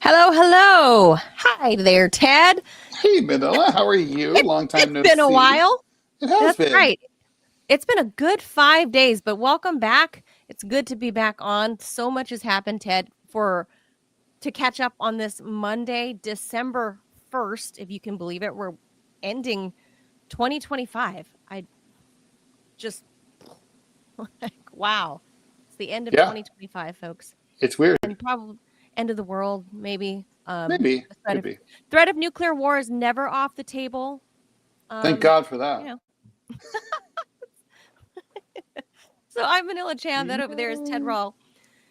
Hello, hello. Hi there, Ted. Hey, Manila, how are you? Long time no see. It's been a while. It has been. That's right. It's been a good 5 days, but welcome back. It's good to be back on. So much has happened, Ted, to catch up on this Monday, December 1st, if you can believe it. We're ending 2025. I just, wow. It's the end of 2025, folks. It's weird. And probably end of the world, maybe. Maybe. Threat of nuclear war is never off the table. Thank God for that. You know. So I'm Manila Chan. That over there is Ted Rall.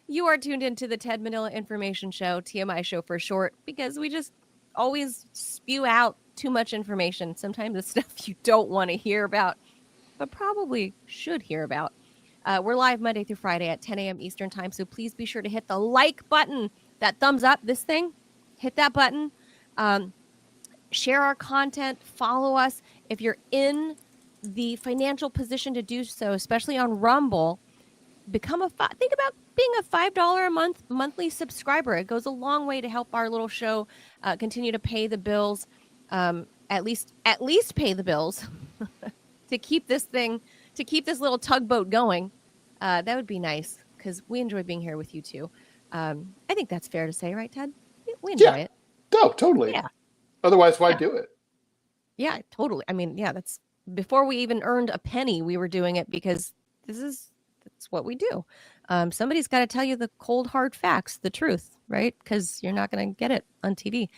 You are tuned into the Ted Manila Information Show, TMI show for short, because we just always spew out too much information. Sometimes it's stuff you don't want to hear about, but probably should hear about. We're live Monday through Friday at 10 a.m. Eastern time, so please be sure to hit the like button, that thumbs up, this thing. Hit that button. Share our content. Follow us. If you're in the financial position to do so, especially on Rumble, think about being a $5 a month monthly subscriber. It goes a long way to help our little show continue to pay the bills, at least pay the bills to keep this little tugboat going. That would be nice because we enjoy being here with you too. I think that's fair to say, right, Ted? We enjoy it. No, totally. Yeah. Otherwise, why do it? Yeah, totally. I mean, that's before we even earned a penny, we were doing it because that's what we do. Somebody's got to tell you the cold, hard facts, the truth, right? Because you're not going to get it on TV.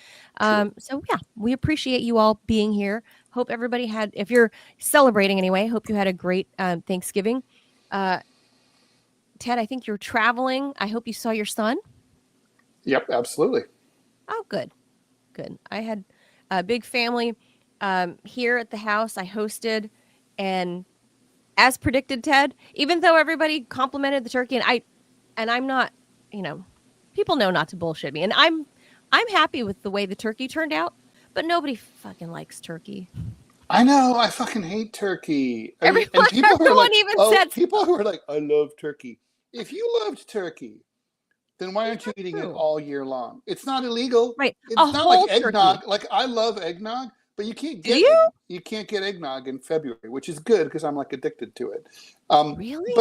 So yeah, we appreciate you all being here. Hope everybody if you're celebrating anyway, hope you had a great Thanksgiving. Ted, I think you're traveling. I hope you saw your son. Yep, absolutely. Oh, good. I had a big family here at the house. I hosted, and as predicted, Ted, even though everybody complimented the turkey, and I'm not, people know not to bullshit me, and I'm happy with the way the turkey turned out, but nobody fucking likes turkey. I know. I fucking hate turkey. People who are like, I love turkey. If you loved turkey, then why aren't you eating it all year long? It's not illegal. Right. It's not like eggnog. Turkey. Like, I love eggnog, but you can't get eggnog in February, which is good because I'm like addicted to it. Really?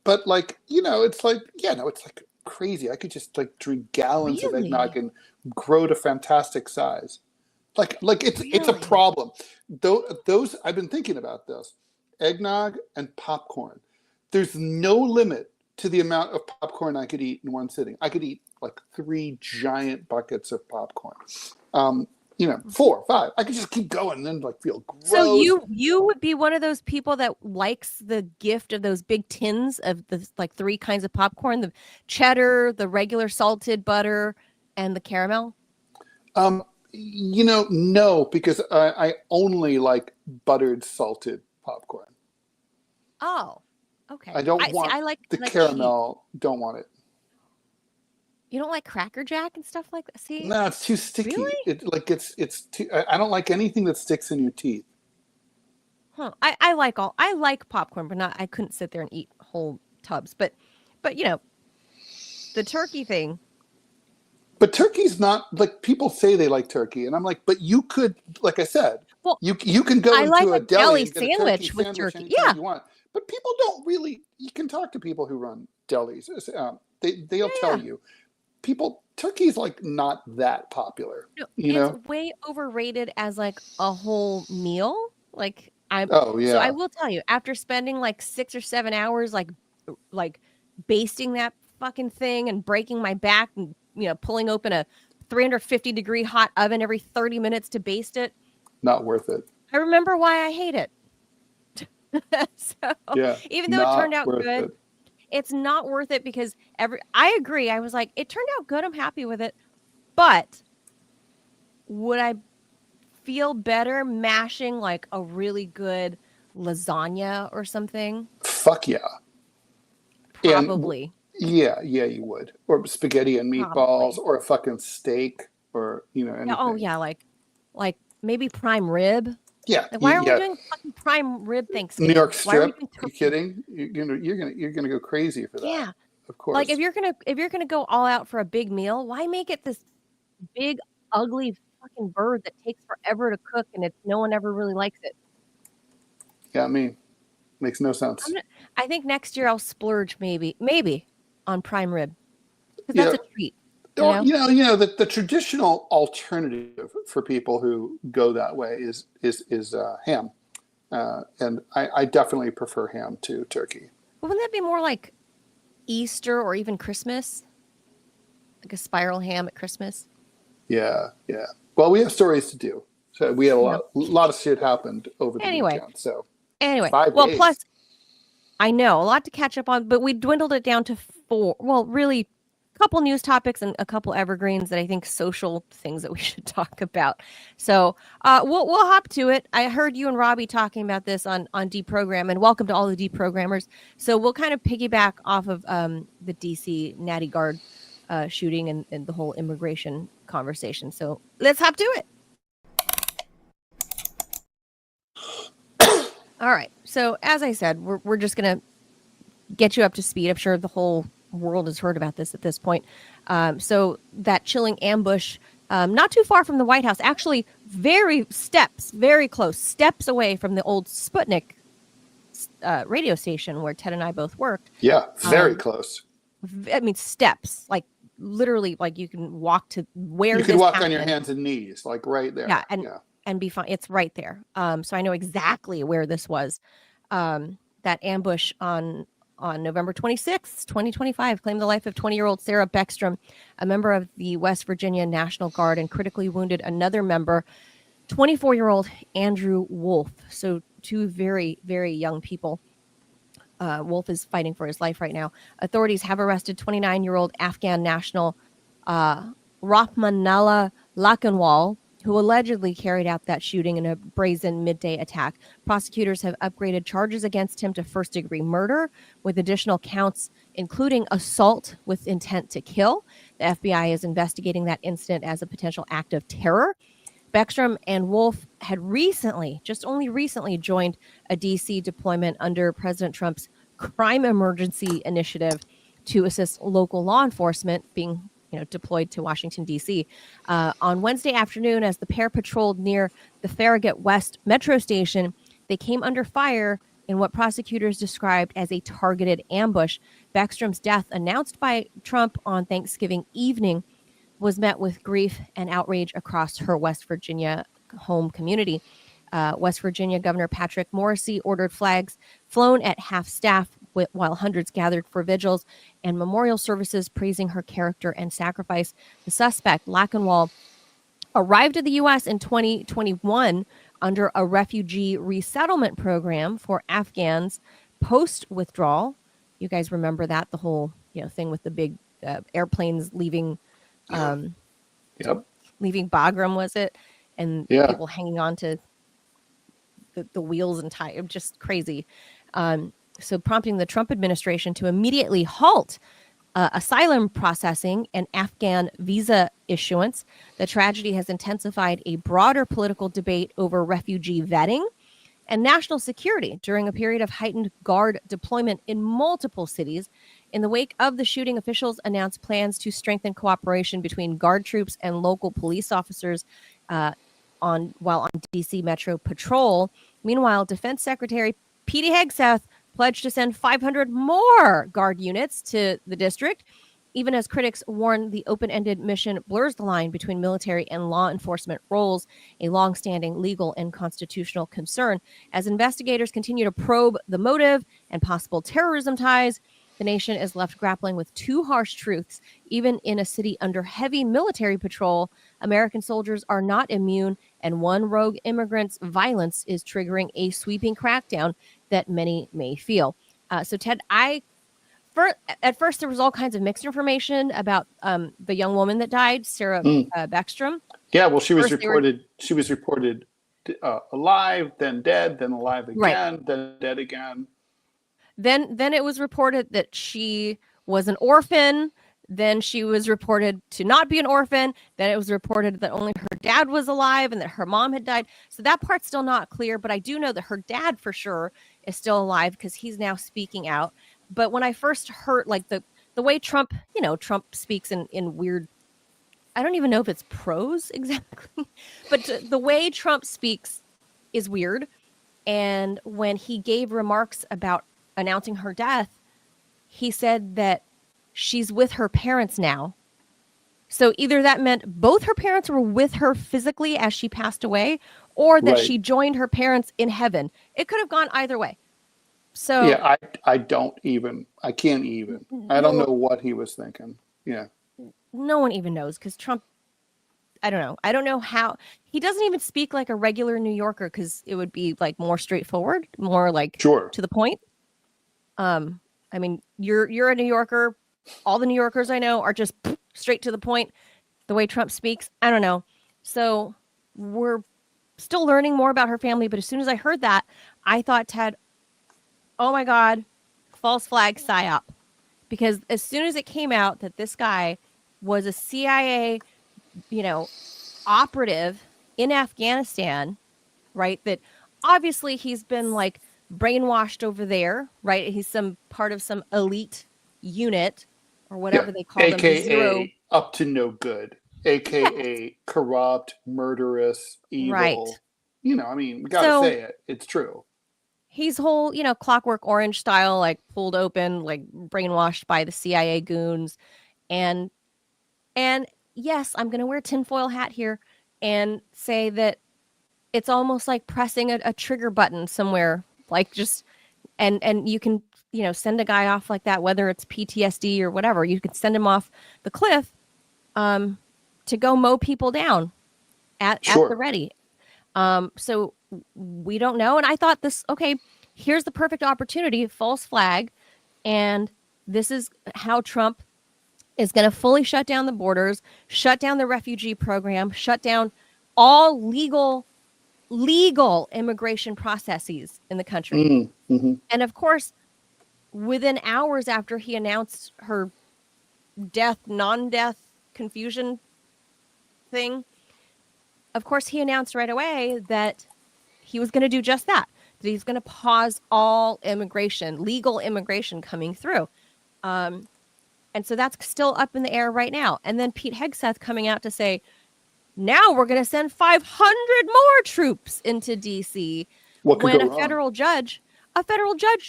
But like, it's like, it's like crazy. I could just like drink gallons of eggnog and grow to fantastic size. Like it's a problem. Those I've been thinking about this. Eggnog and popcorn. There's no limit to the amount of popcorn I could eat in one sitting. I could eat like 3 giant buckets of popcorn. 4, 5. I could just keep going and then like feel gross. So you would be one of those people that likes the gift of those big tins of the like 3 kinds of popcorn: the cheddar, the regular salted butter, and the caramel? No, because I only like buttered salted popcorn. Oh, okay. I don't want the caramel. Cheap. Don't want it. You don't like Cracker Jack and stuff like that? See? No, it's too sticky. Really? It's too. I don't like anything that sticks in your teeth. Huh. I like popcorn, but I couldn't sit there and eat whole tubs. But the turkey thing. But turkey's not like people say they like turkey, and I'm like, but you could, like I said, you can go into a deli and get sandwich with turkey. Yeah, you want. But people don't really. You can talk to people who run delis. They'll tell you. Turkey's like not that popular. No, it's way overrated as like a whole meal. Like So I will tell you, after spending like 6 or 7 hours like basting that fucking thing and breaking my back and pulling open a 350-degree hot oven every 30 minutes to baste it. Not worth it. I remember why I hate it. Even though it turned out good, it's not worth it because I agree. I was like, it turned out good. I'm happy with it. But would I feel better mashing like a really good lasagna or something? Fuck yeah. Probably. Yeah, you would. Or spaghetti and meatballs, or a fucking steak, or anything. Oh yeah, like maybe prime rib. Yeah. Like, why are we doing fucking prime rib Thanksgiving? New York strip? Are you kidding? You're gonna go crazy for that. Yeah. Of course. Like if you're gonna go all out for a big meal, why make it this big, ugly fucking bird that takes forever to cook, and no one ever really likes it. Yeah, makes no sense. I think next year I'll splurge maybe on prime rib, because that's a treat. Or, the traditional alternative for people who go that way is ham, and I definitely prefer ham to turkey. Wouldn't that be more like Easter or even Christmas, like a spiral ham at Christmas? Yeah. Well, we have stories to do, so we had a lot of shit happened over the weekend. So anyway, 5 days. Plus, I know a lot to catch up on, but we dwindled it down to 4. Well, really. Couple news topics and a couple evergreens that I think social things that we should talk about. So we'll hop to it. I heard you and Robbie talking about this on Deprogram, and welcome to all the deprogrammers. So we'll kind of piggyback off of the DC Natty Guard shooting and the whole immigration conversation. So let's hop to it. All right. So as I said, we're just gonna get you up to speed. I'm sure the whole world has heard about this at this point. So that chilling ambush, not too far from the White House, actually very close, steps away from the old Sputnik radio station where Ted and I both worked. Yeah, very close. I mean, steps, like literally, like you can walk to where you could walk on your hands and knees, like right there. Yeah, and be fine. It's right there. So I know exactly where this was. That ambush on November 26, 2025, claimed the life of 20-year-old Sarah Beckstrom, a member of the West Virginia National Guard, and critically wounded another member, 24-year-old Andrew Wolfe. So 2 very, very young people. Wolfe is fighting for his life right now. Authorities have arrested 29-year-old Afghan national Rahmanullah Lakanwal, who allegedly carried out that shooting in a brazen midday attack. Prosecutors have upgraded charges against him to first-degree murder, with additional counts including assault with intent to kill. The FBI is investigating that incident as a potential act of terror. Beckstrom and Wolfe had only recently joined a D.C. deployment under President Trump's crime emergency initiative to assist local law enforcement, being deployed to Washington, D.C. On Wednesday afternoon, as the pair patrolled near the Farragut West metro station, they came under fire in what prosecutors described as a targeted ambush. Beckstrom's death, announced by Trump on Thanksgiving evening, was met with grief and outrage across her West Virginia home community. West Virginia Governor Patrick Morrisey ordered flags flown at half staff while hundreds gathered for vigils and memorial services praising her character and sacrifice. The suspect, Lakanwal, arrived in the U.S. in 2021 under a refugee resettlement program for Afghans post-withdrawal. You guys remember that, the whole thing with the big airplanes leaving leaving Bagram, was it? And people hanging on to the wheels and tie, just crazy. So prompting the Trump administration to immediately halt asylum processing and Afghan visa issuance. The tragedy has intensified a broader political debate over refugee vetting and national security during a period of heightened Guard deployment in multiple cities. In the wake of the shooting, officials announced plans to strengthen cooperation between Guard troops and local police officers while on D.C. Metro patrol. Meanwhile, Defense Secretary Pete Hegseth pledged to send 500 more Guard units to the district, even as critics warn the open-ended mission blurs the line between military and law enforcement roles, a long-standing legal and constitutional concern. As investigators continue to probe the motive and possible terrorism ties, the nation is left grappling with 2 harsh truths. Even in a city under heavy military patrol, American soldiers are not immune, and one rogue immigrant's violence is triggering a sweeping crackdown that many may feel. So, Ted, at first there was all kinds of mixed information about the young woman that died, Sarah Beckstrom. Yeah, well, she was reported alive, then dead, then alive again, then dead again. Then it was reported that she was an orphan. Then she was reported to not be an orphan. Then it was reported that only her dad was alive and that her mom had died. So that part's still not clear, but I do know that her dad for sure is still alive because he's now speaking out. But when I first heard, like, the way Trump speaks in weird I don't even know if it's prose exactly, but the way Trump speaks is weird. And when he gave remarks about announcing her death, he said that she's with her parents now. So either that meant both her parents were with her physically as she passed away, or that she joined her parents in heaven. It could have gone either way. So yeah, I can't even. I don't know what he was thinking. Yeah. No one even knows, because Trump, I don't know. I don't know how he doesn't even speak like a regular New Yorker, because it would be like more straightforward, more like Sure. to the point. I mean, you're a New Yorker. All the New Yorkers I know are just straight to the point. The way Trump speaks, I don't know. So we're still learning more about her family. But as soon as I heard that, I thought, Ted, oh my God, false flag psyop. Because as soon as it came out that this guy was a CIA, operative in Afghanistan, right? That obviously he's been like brainwashed over there, right? He's some part of some elite unit or whatever they call them. AKA up to no good. AKA corrupt, murderous, evil. Right. We gotta say it. It's true. He's whole, Clockwork Orange style, like pulled open, like brainwashed by the CIA goons. And yes, I'm going to wear a tinfoil hat here and say that it's almost like pressing a trigger button somewhere, like just, and you can, send a guy off like that, whether it's PTSD or whatever, you can send him off the cliff to go mow people down at the ready. So we don't know. And I thought here's the perfect opportunity, false flag. And this is how Trump is going to fully shut down the borders, shut down the refugee program, shut down all legal immigration processes in the country. Mm-hmm. And of course, within hours after he announced her death, non-death confusion thing, of course, he announced right away that he was going to do just that he's going to pause all immigration, legal immigration coming through. And so that's still up in the air right now. And then Pete Hegseth coming out to say, now we're going to send 500 more troops into D.C. when a federal judge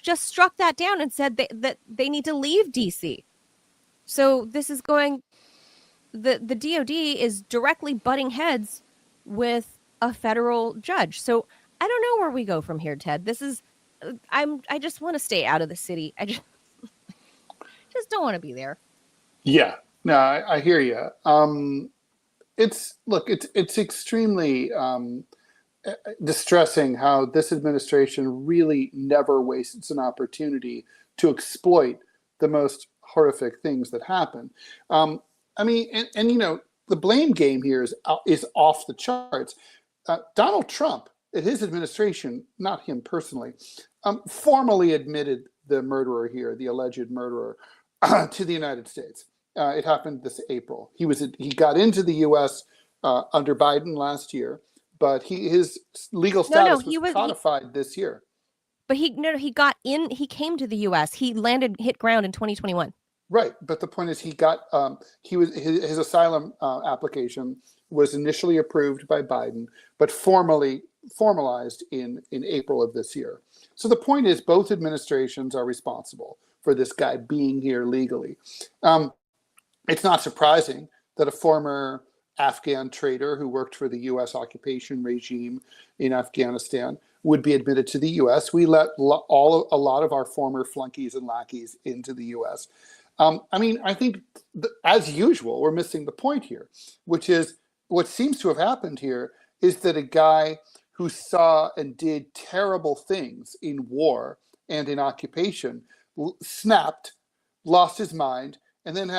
just struck that down and said that they need to leave D.C. So this is going, the DOD is directly butting heads with a federal judge. So I don't know where we go from here, Ted. This is, I just want to stay out of the city. I just don't want to be there. Yeah, no, I hear you. It's extremely distressing how this administration really never wastes an opportunity to exploit the most horrific things that happen. The blame game here is off the charts. Donald Trump, at his administration, not him personally, formally admitted the murderer here, the alleged murderer, to the United States. It happened this April. He got into the U.S. Under Biden last year, but his legal status was codified this year. But he got in. He came to the U.S. He hit ground in 2021. Right, but the point is, his asylum application was initially approved by Biden, but formalized in April of this year. So the point is, both administrations are responsible for this guy being here legally. It's not surprising that a former Afghan traitor who worked for the U.S. occupation regime in Afghanistan would be admitted to the U.S. We let a lot of our former flunkies and lackeys into the U.S. I think, as usual, we're missing the point here, which is what seems to have happened here is that a guy who saw and did terrible things in war and in occupation snapped, lost his mind, and then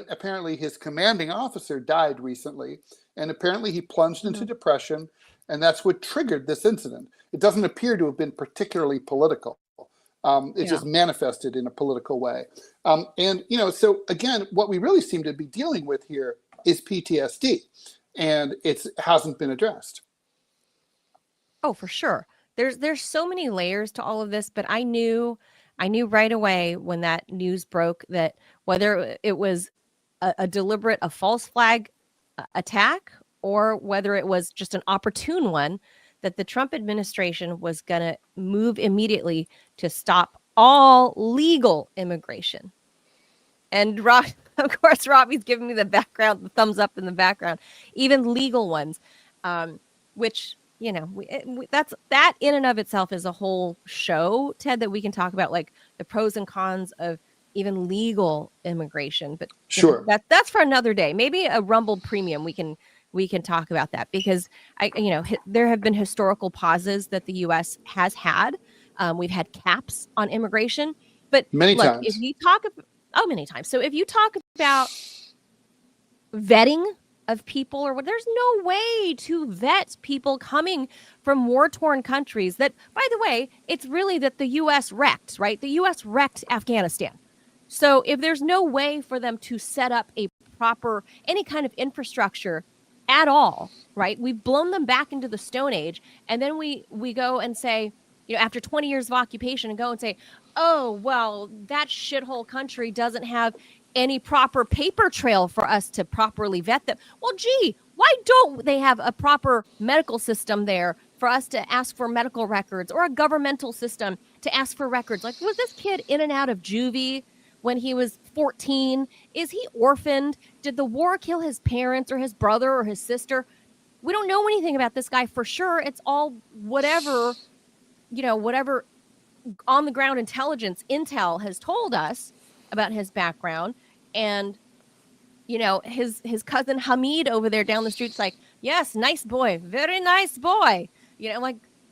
apparently his commanding officer died recently, and apparently he plunged into depression, and that's what triggered this incident. It doesn't appear to have been particularly political. It just manifested in a political way. So again, what we really seem to be dealing with here is PTSD, and it hasn't been addressed. Oh, for sure. There's so many layers to all of this, but I knew right away when that news broke that whether it was a false flag attack or whether it was just an opportune one, that the Trump administration was going to move immediately to stop all legal immigration. And of course, Robbie's giving me the background, the thumbs up in the background, even legal ones, which, you know, that in and of itself is a whole show, Ted, that we can talk about, like the pros and cons of even legal immigration. But sure, that's for another day. Maybe a Rumble Premium. We can talk about that, because there have been historical pauses that the U.S. has had. We've had caps on immigration, but many times. If you talk many times. So if you talk about vetting of people, or there's no way to vet people coming from war-torn countries that, by the way, it's really that the U.S. wrecked, right? The U.S. wrecked Afghanistan. So if there's no way for them to set up a proper, any kind of infrastructure at all, right? We've blown them back into the Stone Age. And then we go and say, after 20 years of occupation, and go and say, oh, well, that shithole country doesn't have any proper paper trail for us to properly vet them. Well, gee, why don't they have a proper medical system there for us to ask for medical records, or a governmental system to ask for records? Like, was this kid in and out of juvie when he was 14? Is he orphaned? Did the war kill his parents or his brother or his sister? We don't know anything about this guy for sure. It's all whatever on the ground intel has told us about his background. And, his cousin Hamid over there down the street's like, yes, nice boy, very nice boy.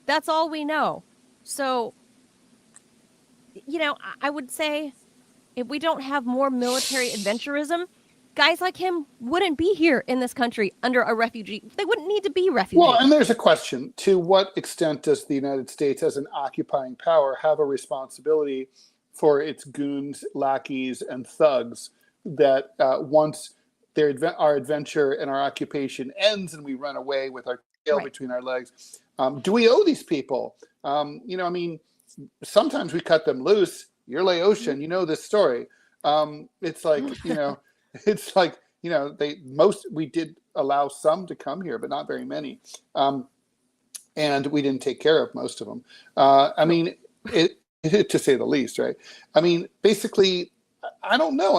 That's all we know. So, I would say if we don't have more military adventurism, guys like him wouldn't be here in this country under a refugee. They wouldn't need to be refugees. Well, and there's a question: to what extent does the United States, as an occupying power, have a responsibility for its goons, lackeys, and thugs that once our adventure and our occupation ends and we run away with our tail between our legs, do we owe these people? Sometimes we cut them loose. You're Laotian, you know this story. It's like, it's like, we did allow some to come here, but not very many. And we didn't take care of most of them. To say the least, right? Basically, I don't know.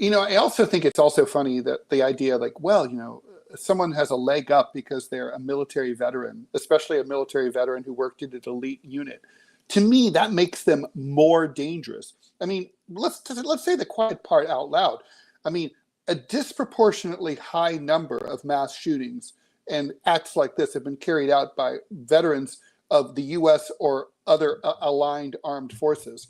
I also think it's also funny that the idea, like, well, someone has a leg up because they're a military veteran, especially a military veteran who worked in an elite unit. To me, that makes them more dangerous. Let's say the quiet part out loud. A disproportionately high number of mass shootings and acts like this have been carried out by veterans of the U.S. or other aligned armed forces.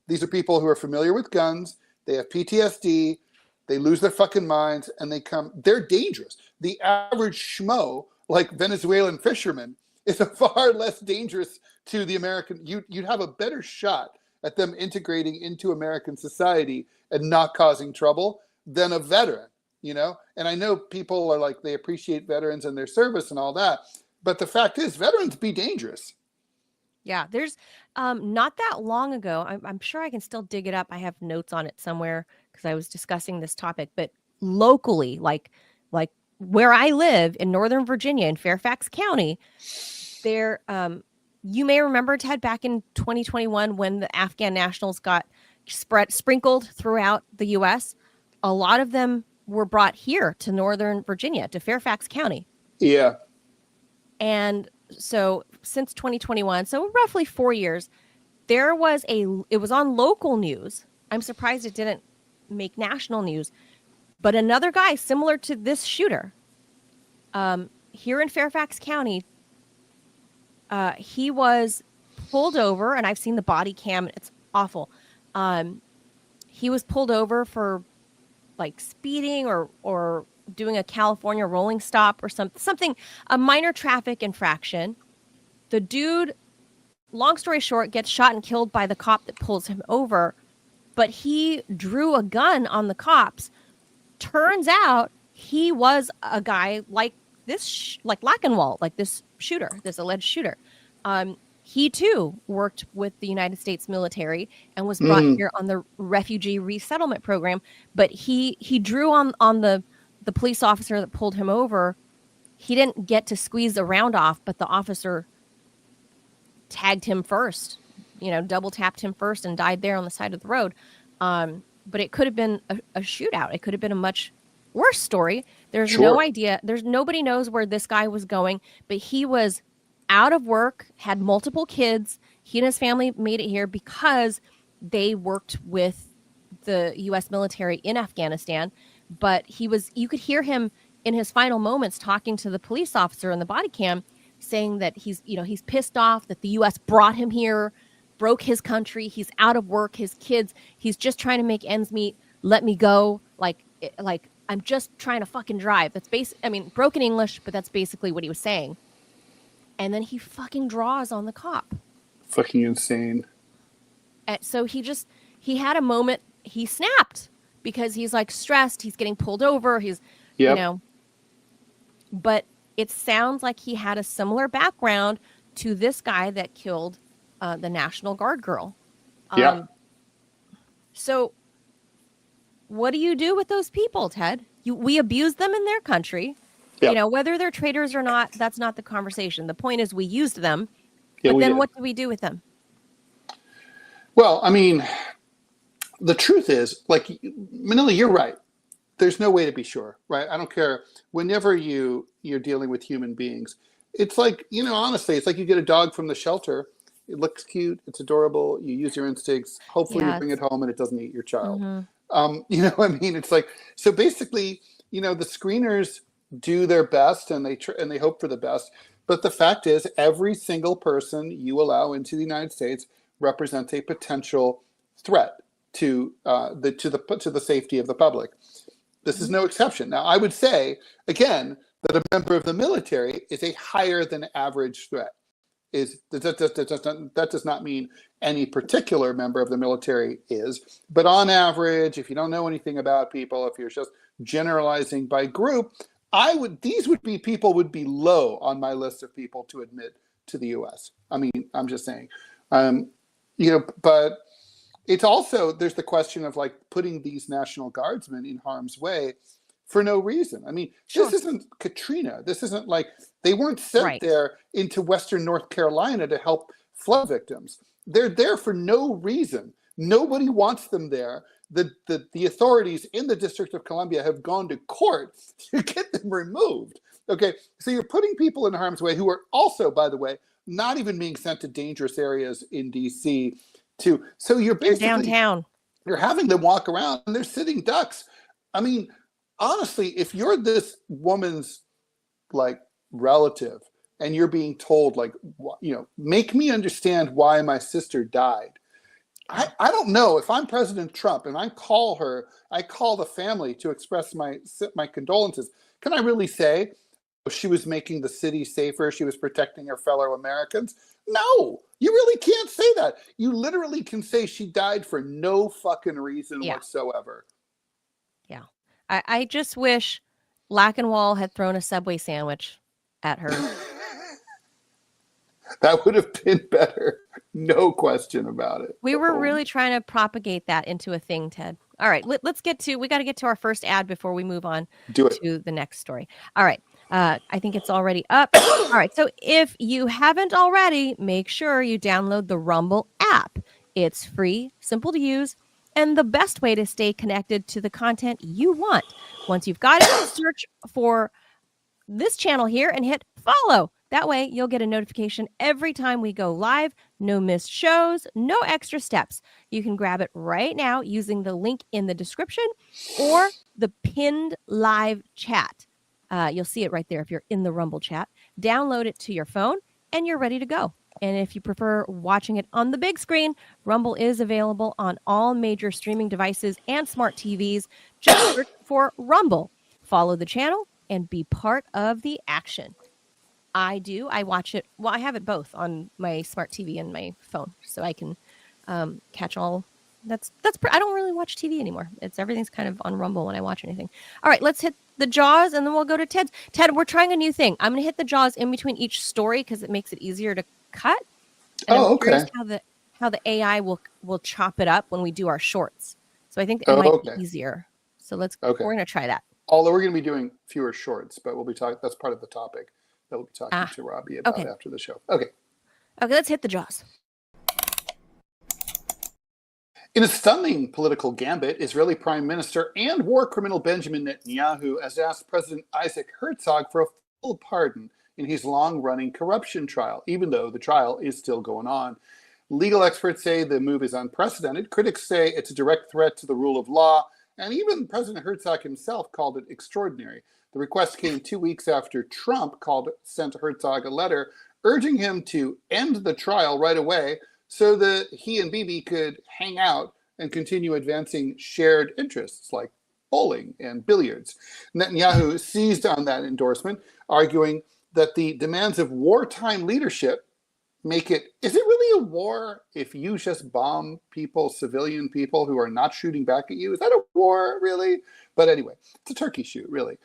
These are people who are familiar with guns. They have PTSD. They lose their fucking minds, and they're dangerous. The average schmo, like Venezuelan fisherman, is a far less dangerous to the American. You'd have a better shot at them integrating into American society and not causing trouble than a veteran, And I know people are like, they appreciate veterans and their service and all that. But the fact is, veterans be dangerous. Yeah, there's not that long ago, I'm sure I can still dig it up. I have notes on it somewhere because I was discussing this topic. But locally, like where I live in Northern Virginia in Fairfax County, there, you may remember, Ted, back in 2021 when the Afghan nationals got sprinkled throughout the U.S., a lot of them were brought here to Northern Virginia, to Fairfax County. Yeah. And so since 2021, so roughly 4 years, it was on local news. I'm surprised it didn't make national news. But another guy similar to this shooter here in Fairfax County, he was pulled over, and I've seen the body cam. It's awful. He was pulled over for like speeding or doing a California rolling stop or something, a minor traffic infraction. The dude, long story short, gets shot and killed by the cop that pulls him over, but he drew a gun on the cops. Turns out he was a guy like this, like Lakanwal, like this shooter, this alleged shooter. he too worked with the United States military and was brought here on the refugee resettlement program. But he drew on the police officer that pulled him over. He didn't get to squeeze the round off, but the officer tagged him first, double tapped him first and died there on the side of the road. But it could have been a shootout. It could have been a much worse story. There's no idea. Nobody knows where this guy was going, but he was out of work, had multiple kids. He and his family made it here because they worked with the U.S. military in Afghanistan. But you could hear him in his final moments talking to the police officer in the body cam, saying that he's pissed off that the U.S. brought him here, broke his country. He's out of work, his kids. He's just trying to make ends meet. Let me go. Like I'm just trying to fucking drive. That's broken English, but that's basically what he was saying. And then he fucking draws on the cop. Fucking insane. And so he had a moment. He snapped because he's like stressed. He's getting pulled over. But it sounds like he had a similar background to this guy that killed the National Guard girl. So what do you do with those people, Ted? We abuse them in their country. Yep. Whether they're traitors or not, that's not the conversation. The point is we used them. But then what do we do with them? Well, I mean, the truth is, like, Manila, you're right. There's no way to be sure, right? I don't care. Whenever you're dealing with human beings, it's like, honestly, it's like you get a dog from the shelter. It looks cute. It's adorable. You use your instincts. Hopefully you bring it home and it doesn't eat your child. Mm-hmm. It's like, so basically, the screeners do their best and they hope for the best. But the fact is, every single person you allow into the United States represents a potential threat to the safety of the public. This is no exception. Now, I would say, again, that a member of the military is a higher than average threat. That does not mean any particular member of the military is, but on average, if you don't know anything about people, if you're just generalizing by group, these would be low on my list of people to admit to the U.S. I mean, I'm just saying, but it's also, there's the question of like putting these National Guardsmen in harm's way for no reason. I mean, This isn't Katrina. This isn't like they weren't sent there into Western North Carolina to help flood victims. They're there for no reason. Nobody wants them there. The authorities in the District of Columbia have gone to court to get them removed. Okay, so you're putting people in harm's way who are also, by the way, not even being sent to dangerous areas in D.C. So you're basically downtown. You're having them walk around and they're sitting ducks. I mean, honestly, if you're this woman's like relative and you're being told like, make me understand why my sister died. I don't know if I'm President Trump and I call the family to express my condolences. Can I really say she was making the city safer? She was protecting her fellow Americans? No, you really can't say that. You literally can say she died for no fucking reason whatsoever. Yeah. I just wish Lakanwal had thrown a Subway sandwich at her. That would have been better. No question about it. We were really trying to propagate that into a thing, Ted. All right, we got to get to our first ad before we move on to the next story. All right. I think it's already up. All right. So if you haven't already, make sure you download the Rumble app. It's free, simple to use, and the best way to stay connected to the content you want. Once you've got it, search for this channel here and hit follow. That way you'll get a notification every time we go live. No missed shows, no extra steps. You can grab it right now using the link in the description or the pinned live chat. You'll see it right there if you're in the Rumble chat. Download it to your phone and you're ready to go. And if you prefer watching it on the big screen, Rumble is available on all major streaming devices and smart TVs. Just search for Rumble. Follow the channel and be part of the action. I do. I watch it. Well, I have it both on my smart TV and my phone, so I can catch all. I don't really watch TV anymore. Everything's kind of on Rumble when I watch anything. All right, let's hit the Jaws, and then we'll go to Ted's. Ted, we're trying a new thing. I'm going to hit the Jaws in between each story because it makes it easier to cut. And I'm Okay. curious how the AI will chop it up when we do our shorts. So I think it might be easier. So we're going to try that. Although we're going to be doing fewer shorts, but we'll be talking. That's part of the topic that we'll be talking to Robbie about after the show. Okay, let's hit the jaws. In a stunning political gambit, Israeli Prime Minister and war criminal Benjamin Netanyahu has asked President Isaac Herzog for a full pardon in his long-running corruption trial, even though the trial is still going on. Legal experts say the move is unprecedented. Critics say it's a direct threat to the rule of law, and even President Herzog himself called it extraordinary. The request came 2 weeks after Trump sent Herzog a letter urging him to end the trial right away so that he and Bibi could hang out and continue advancing shared interests like bowling and billiards. Netanyahu seized on that endorsement, arguing that the demands of wartime leadership make it, is it really a war if you just bomb people, civilian people who are not shooting back at you? Is that a war, really? But anyway, it's a turkey shoot, really.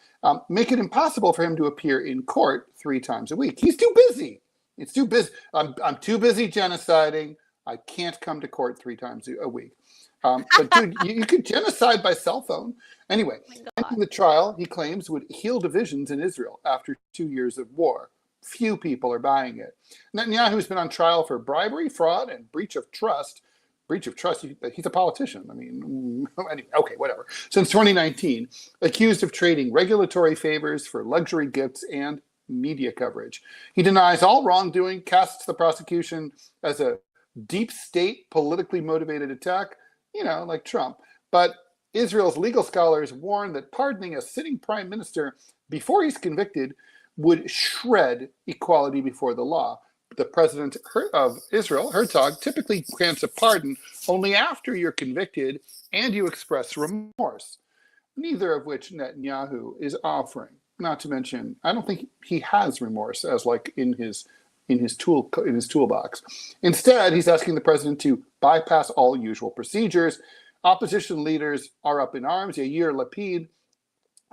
Make it impossible for him to appear in court 3 times a week. He's too busy. It's too busy. I'm too busy genociding. I can't come to court 3 times a week. But dude, you could genocide by cell phone. Anyway, ending the trial, he claims, would heal divisions in Israel after 2 years of war. Few people are buying it. Netanyahu's been on trial for bribery, fraud, and breach of trust. Breach of trust, he's a politician. I mean, anyway, okay, whatever. Since 2019, accused of trading regulatory favors for luxury gifts and media coverage. He denies all wrongdoing, casts the prosecution as a deep state, politically motivated attack, like Trump. But Israel's legal scholars warn that pardoning a sitting prime minister before he's convicted would shred equality before the law. The president of Israel, Herzog, typically grants a pardon only after you're convicted and you express remorse, neither of which Netanyahu is offering. Not to mention, I don't think he has remorse as like in his toolbox. Instead, he's asking the president to bypass all usual procedures. Opposition leaders are up in arms. Yair Lapid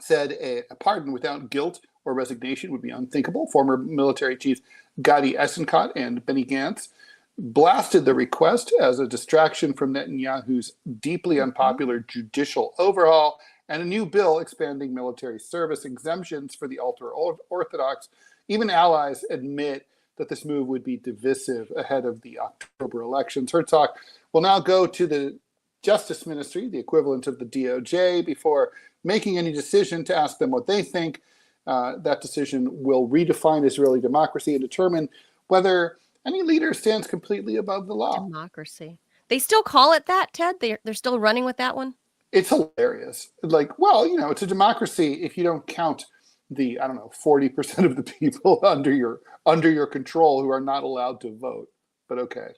said a pardon without guilt or resignation would be unthinkable. Former military chiefs Gadi Eisenkot and Benny Gantz blasted the request as a distraction from Netanyahu's deeply unpopular judicial overhaul and a new bill expanding military service exemptions for the ultra-Orthodox. Even allies admit that this move would be divisive ahead of the October elections. Herzog will now go to the Justice Ministry, the equivalent of the DOJ, before making any decision to ask them what they think. That decision will redefine Israeli democracy and determine whether any leader stands completely above the law. Democracy. They still call it that, Ted? They're still running with that one? It's hilarious. Like, well, it's a democracy if you don't count the, 40% of the people under your control who are not allowed to vote. But okay.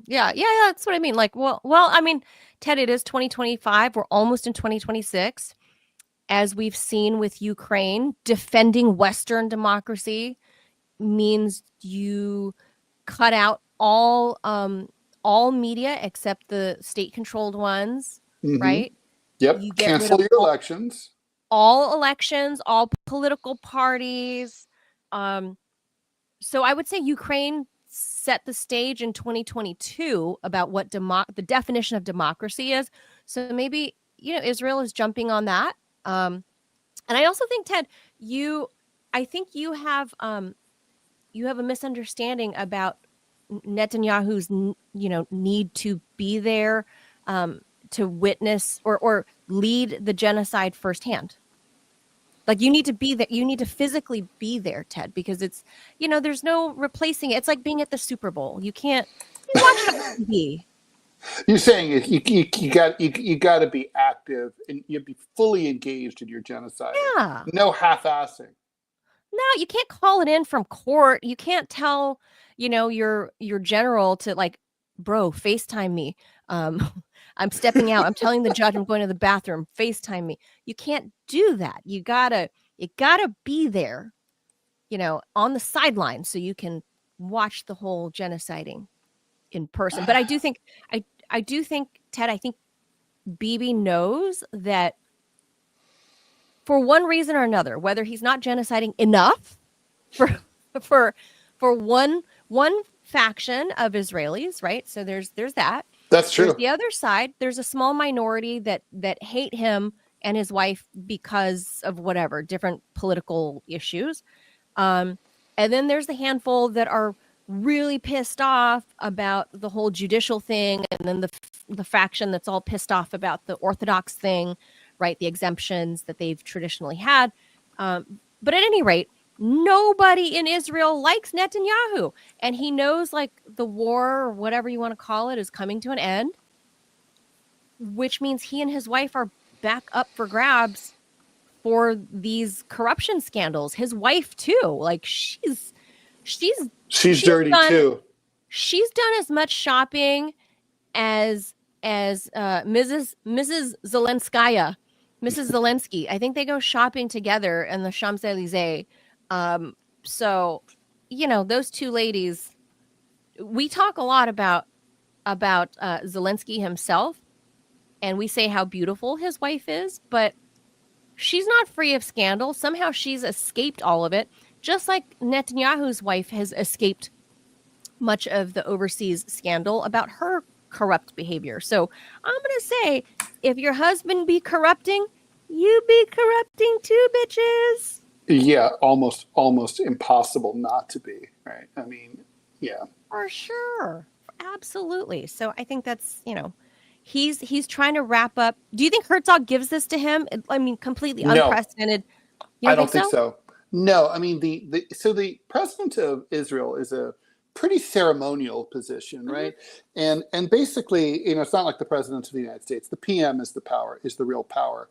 Yeah, that's what I mean. Like, well, I mean, Ted, it is 2025. We're almost in 2026. As we've seen with Ukraine, defending Western democracy means you cut out all media except the state-controlled ones, right? Yep. You cancel your elections. All elections, all political parties. So I would say Ukraine set the stage in 2022 about what the definition of democracy is. So maybe, Israel is jumping on that. And I also think, Ted, I think you have a misunderstanding about Netanyahu's, need to be there to witness or lead the genocide firsthand. Like you need to be there. You need to physically be there, Ted, because it's, there's no replacing it. It's like being at the Super Bowl. You can't watch it on TV. You're saying you got to be active and you'd be fully engaged in your genocide. Yeah. No half-assing. No, you can't call it in from court. You can't tell, your general to like, bro, FaceTime me. I'm stepping out. I'm telling the judge I'm going to the bathroom. FaceTime me. You can't do that. You gotta be there, on the sidelines so you can watch the whole genociding in person. But I do think, Ted, I think Bibi knows that for one reason or another, whether he's not genociding enough for one one faction of Israelis, right? So there's that. That's true. There's the other side. There's a small minority that hate him and his wife because of whatever different political issues. And then there's the handful that are really pissed off about the whole judicial thing, and then the faction that's all pissed off about the Orthodox thing, right? The exemptions that they've traditionally had. But at any rate, nobody in Israel likes Netanyahu, and he knows like the war or whatever you want to call it is coming to an end, which means he and his wife are back up for grabs for these corruption scandals. His wife too, like she's dirty too. She's done as much shopping as Mrs. Zelenskaya, Mrs. Zelensky. I think they go shopping together in the Champs-Elysees. So, you know, those two ladies, we talk a lot about Zelensky himself, and we say how beautiful his wife is, but she's not free of scandal. Somehow she's escaped all of it, just like Netanyahu's wife has escaped much of the overseas scandal about her corrupt behavior. So I'm going to say, if your husband be corrupting, you be corrupting too, bitches. Yeah, almost impossible not to be, right? I mean, yeah. For sure. Absolutely. So I think that's, you know, he's trying to wrap up. Do you think Herzog gives this to him? I mean, completely unprecedented. I don't think so. No, I mean, the president of Israel is a pretty ceremonial position, right? And basically, you know, it's not like the president of the United States. The PM is the real power.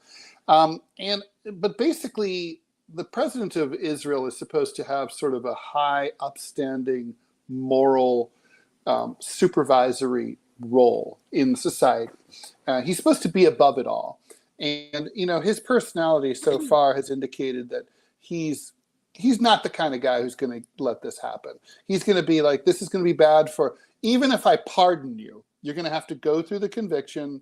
But basically, the president of Israel is supposed to have sort of a high, upstanding, moral, supervisory role in society. He's supposed to be above it all. And, you know, his personality so far has indicated that he's not the kind of guy who's going to let this happen. He's going to be like, this is going to be bad for, even if I pardon you, you're going to have to go through the conviction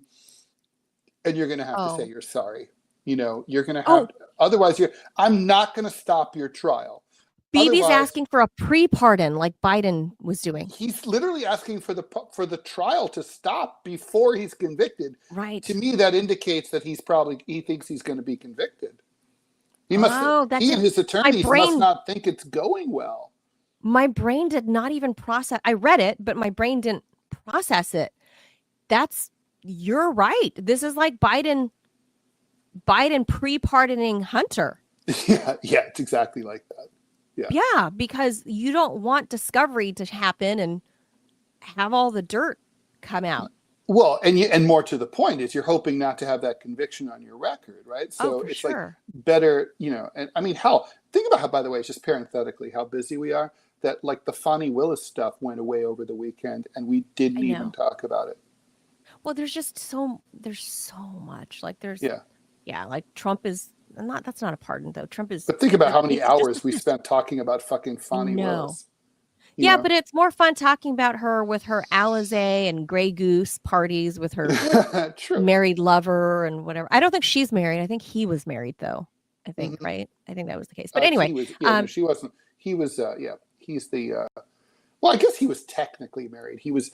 and you're going to have to say you're sorry. You know, you're going to have, otherwise I'm not going to stop your trial. Bibi's asking for a pre-pardon like Biden was doing. He's literally asking for the trial to stop before he's convicted. Right. To me, that indicates that he thinks he's going to be convicted. He and his attorneys must not think it's going well. My brain did not even process. I read it, but my brain didn't process it. You're right. This is like Biden pre-pardoning Hunter. Yeah, it's exactly like that. Yeah, because you don't want discovery to happen and have all the dirt come out. Well, and more to the point is you're hoping not to have that conviction on your record, right? So it's like better, you know, and I mean, think about how, by the way, just parenthetically, how busy we are, that like the Fani Willis stuff went away over the weekend and we didn't even talk about it. Well, there's so much. Like like Trump is that's not a pardon though. Trump is. But think about how many hours we spent talking about fucking Fani Willis. Yeah, but it's more fun talking about her with her Alizé and Grey Goose parties with her married lover and whatever. I don't think she's married. I think he was married though. I think, right? I think that was the case. But anyway. She wasn't. He was, he's the, well, I guess he was technically married. He was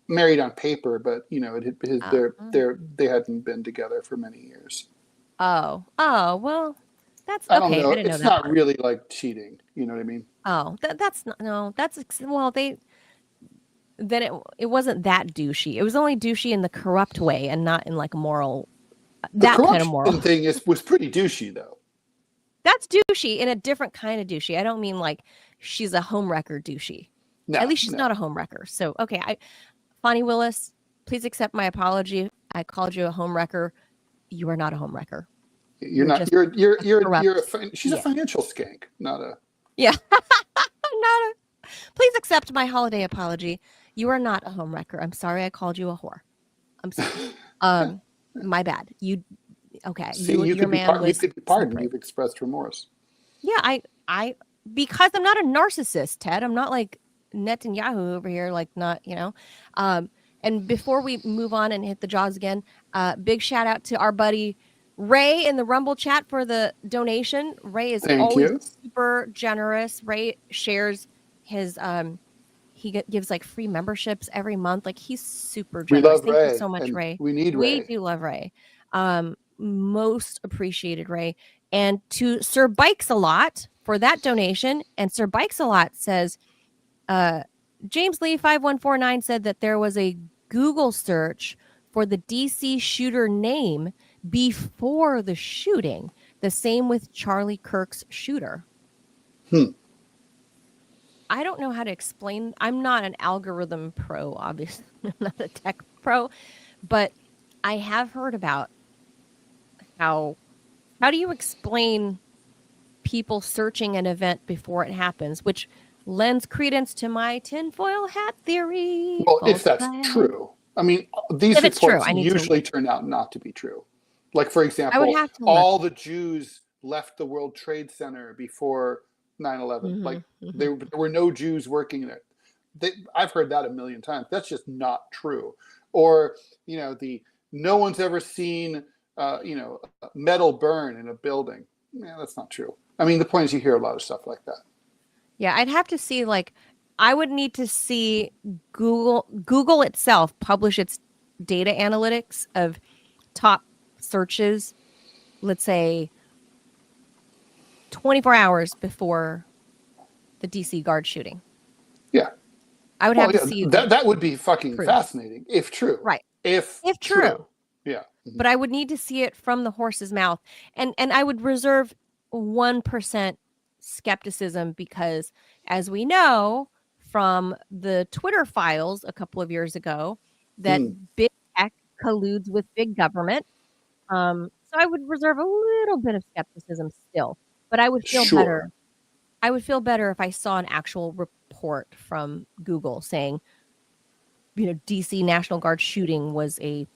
married on paper, but, you know, they hadn't been together for many years. Oh, well, that's okay. I don't know. I didn't know it's that not part. Really like cheating. You know what I mean? Oh, that's not, no, that's, well, it wasn't that douchey. It was only douchey in the corrupt way and not in like a moral, that kind of moral. The thing was pretty douchey though. That's douchey in a different kind of douchey. I don't mean like she's a homewrecker douchey. No, at least she's not a homewrecker. So, okay. Fani Willis, please accept my apology. I called you a homewrecker. You are not a homewrecker. She's a financial skank, not a. Yeah. Please accept my holiday apology. You are not a homewrecker. I'm sorry I called you a whore. I'm sorry. My bad. Okay. See, you could be pardoned. You've expressed remorse. Yeah, I because I'm not a narcissist, Ted. I'm not like Netanyahu over here, like not, you know. And before we move on and hit the jaws again, big shout out to our buddy Ray in the Rumble chat for the donation. Ray is always super generous. Ray shares his He gives like free memberships every month. Like he's super We generous. love Thank Ray, you so much, and Ray. we need We Ray. do love Ray. Most appreciated, Ray. And to Sir Bikes a Lot for that donation. And Sir Bikes a Lot says, James Lee 5149 said that there was a Google search for the DC shooter name before the shooting. The same with Charlie Kirk's shooter. I don't know how to explain. I'm not an algorithm pro, obviously. I'm not a tech pro, but I have heard about how do you explain people searching an event before it happens, which lends credence to my tinfoil hat theory. Well, if that's true. I mean, these reports usually turn out not to be true. Like, for example, all the Jews left the World Trade Center before 9/11. Like, there were no Jews working there. I've heard that a million times. That's just not true. Or, no one's ever seen, metal burn in a building. Yeah, that's not true. I mean, the point is you hear a lot of stuff like that. Yeah, I'd have to see, I would need to see Google itself publish its data analytics of top searches, let's say 24 hours before the DC guard shooting. Yeah. I would have to see that would be fucking fascinating if true. Right. If true. Yeah. But I would need to see it from the horse's mouth. And I would reserve 1% skepticism because, as we know from the Twitter files a couple of years ago, that big tech colludes with big government. So I would reserve a little bit of skepticism still, but I would feel better. I would feel better if I saw an actual report from Google saying, DC National Guard shooting was a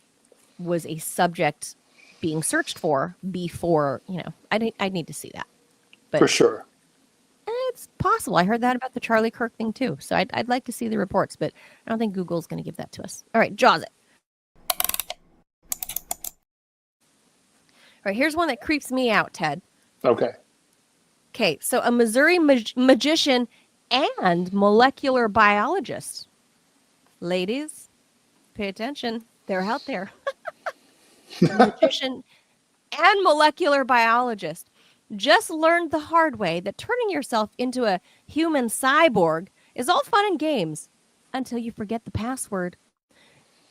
subject being searched for before, I need to see that. But for sure. It's possible. I heard that about the Charlie Kirk thing too. So I'd like to see the reports, but I don't think Google's going to give that to us. All right, Jaws it. All right, here's one that creeps me out, Ted. Okay, so a Missouri magician and molecular biologist. Ladies, pay attention. They're out there. A magician and molecular biologist just learned the hard way that turning yourself into a human cyborg is all fun and games until you forget the password.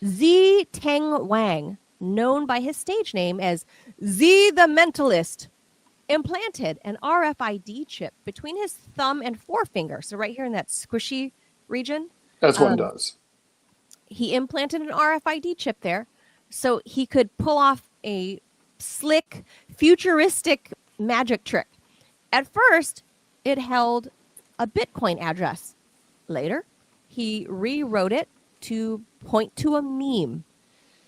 Z Teng Wang, known by his stage name as Z the Mentalist, implanted an RFID chip between his thumb and forefinger. So right here in that squishy region. As one does. He implanted an RFID chip there so he could pull off a slick, futuristic magic trick. At first, it held a Bitcoin address. Later, he rewrote it to point to a meme.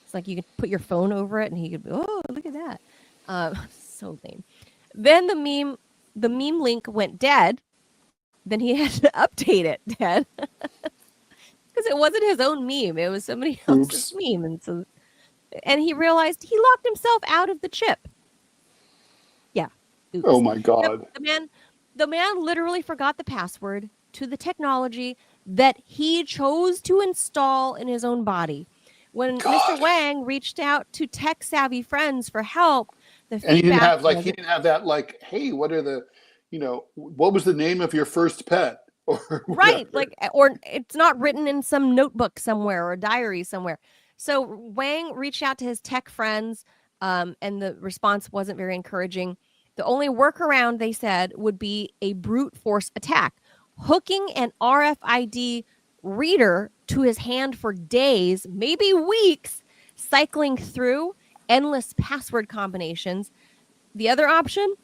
It's like you could put your phone over it and he could, oh, look at that. So lame. Then the meme link went dead. Then he had to update it, Ted. Because it wasn't his own meme. It was somebody else's meme. And he realized he locked himself out of the chip. Yeah. Oops. Oh my God. The man literally forgot the password to the technology that he chose to install in his own body. When Mr. Wang reached out to tech savvy friends for help, and he didn't have that hey, what are the, what was the name of your first pet? Right, or it's not written in some notebook somewhere or a diary somewhere. So Wang reached out to his tech friends, and the response wasn't very encouraging. The only workaround, they said, would be a brute force attack, hooking an RFID reader to his hand for days, maybe weeks, cycling through endless password combinations. The other option,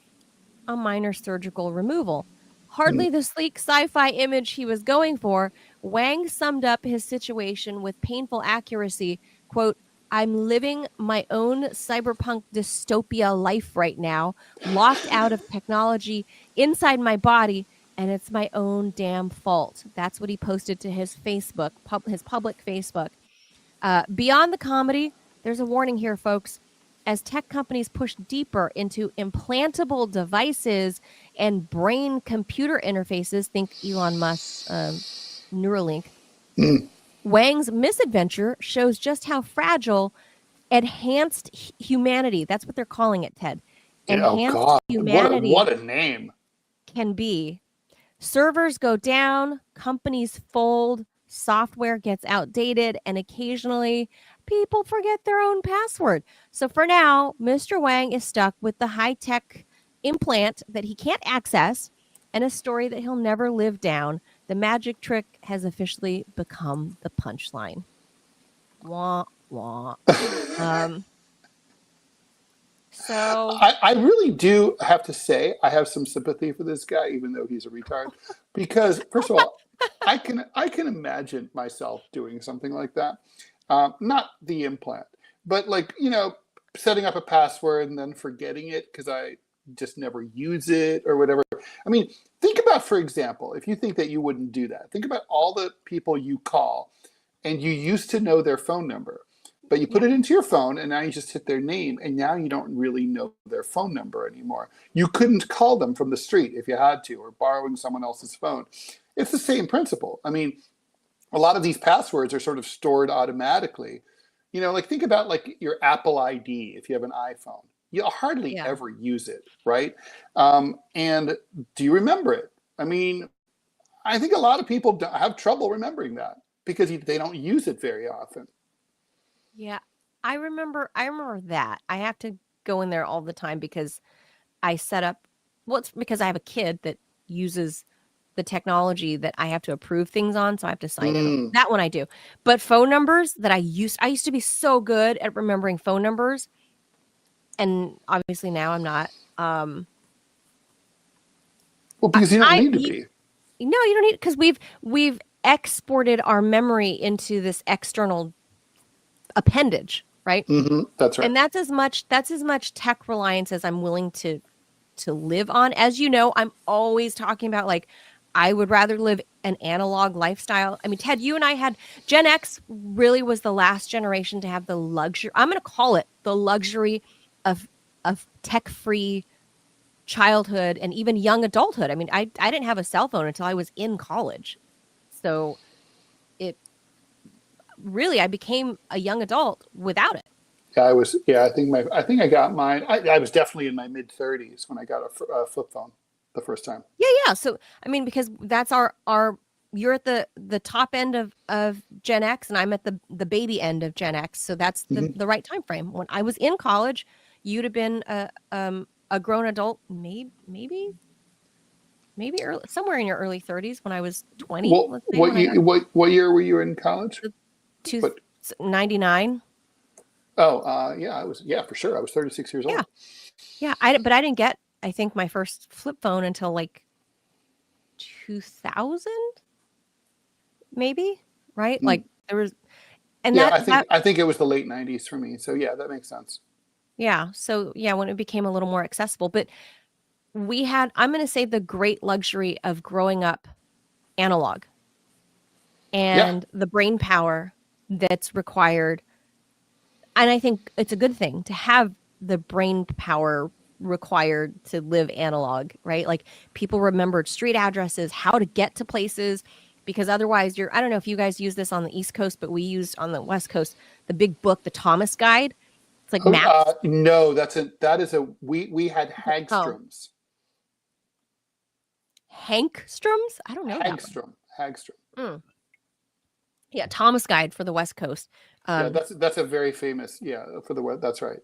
a minor surgical removal. Hardly the sleek sci-fi image he was going for, Wang summed up his situation with painful accuracy. Quote, I'm living my own cyberpunk dystopia life right now, locked out of technology inside my body, and it's my own damn fault. That's what he posted to his Facebook, his public Facebook. Beyond the comedy, there's a warning here, folks. As tech companies push deeper into implantable devices and brain-computer interfaces, think Elon Musk's Neuralink. Wang's misadventure shows just how fragile enhanced humanity, that's what they're calling it, Ted. Enhanced humanity. What a name. Can be. Servers go down, companies fold, software gets outdated, and occasionally people forget their own password. So for now, Mr. Wang is stuck with the high-tech implant that he can't access and a story that he'll never live down. The magic trick has officially become the punchline. Wah, wah. So I really do have to say I have some sympathy for this guy, even though he's a retard, because first of all, I can imagine myself doing something like that. Not the implant, but like, setting up a password and then forgetting it because I just never use it or whatever. I mean, think about, for example, if you think that you wouldn't do that, think about all the people you call and you used to know their phone number, but you put it into your phone and now you just hit their name and now you don't really know their phone number anymore. You couldn't call them from the street if you had to, or borrowing someone else's phone. It's the same principle. I mean, a lot of these passwords are sort of stored automatically. Like think about like your Apple ID if you have an iPhone. You'll hardly ever use it, right? And do you remember it? I mean, I think a lot of people have trouble remembering that because they don't use it very often. Yeah, I remember that. I have to go in there all the time because I set up, it's because I have a kid that uses the technology that I have to approve things on, so I have to sign in. That one I do. But phone numbers that I used to be so good at remembering phone numbers, and obviously now I'm not. Well, because you don't need to be. No, you don't need, because we've exported our memory into this external appendage, right? That's right. And that's as much tech reliance as I'm willing to live on. As you know, I'm always talking about, like, I would rather live an analog lifestyle. I mean, Ted, you and I had Gen X really was the last generation to have the luxury. I'm going to call it the luxury of tech-free childhood and even young adulthood. I mean, I didn't have a cell phone until I was in college. So I became a young adult without it. Yeah, I think I got mine. I was definitely in my mid-30s when I got a flip phone the first time. Yeah. So, I mean, because that's our you're at the top end of Gen X and I'm at the baby end of Gen X. So that's the right time frame. When I was in college, you'd have been a grown adult, maybe early, somewhere in your early 30s when I was 20. Well, what year were you in college? 99. Oh, yeah, for sure. I was 36 years old. Yeah. But I didn't get, I think, my first flip phone until like 2000, maybe, right? Like there was, and I think it was the late 90s for me. So yeah, that makes sense. Yeah. So yeah, when it became a little more accessible, but we had, I'm going to say, the great luxury of growing up analog and the brain power that's required. And I think it's a good thing to have the brain power required to live analog, right? Like people remembered street addresses, how to get to places, because otherwise I don't know if you guys use this on the East Coast, but we used on the West Coast, the big book, the Thomas Guide. It's like maps. No, we had Hagstrom's. Hankstrom's? I don't know. Hagstrom. Yeah, Thomas Guide for the West Coast. That's a very famous, for the West. That's right.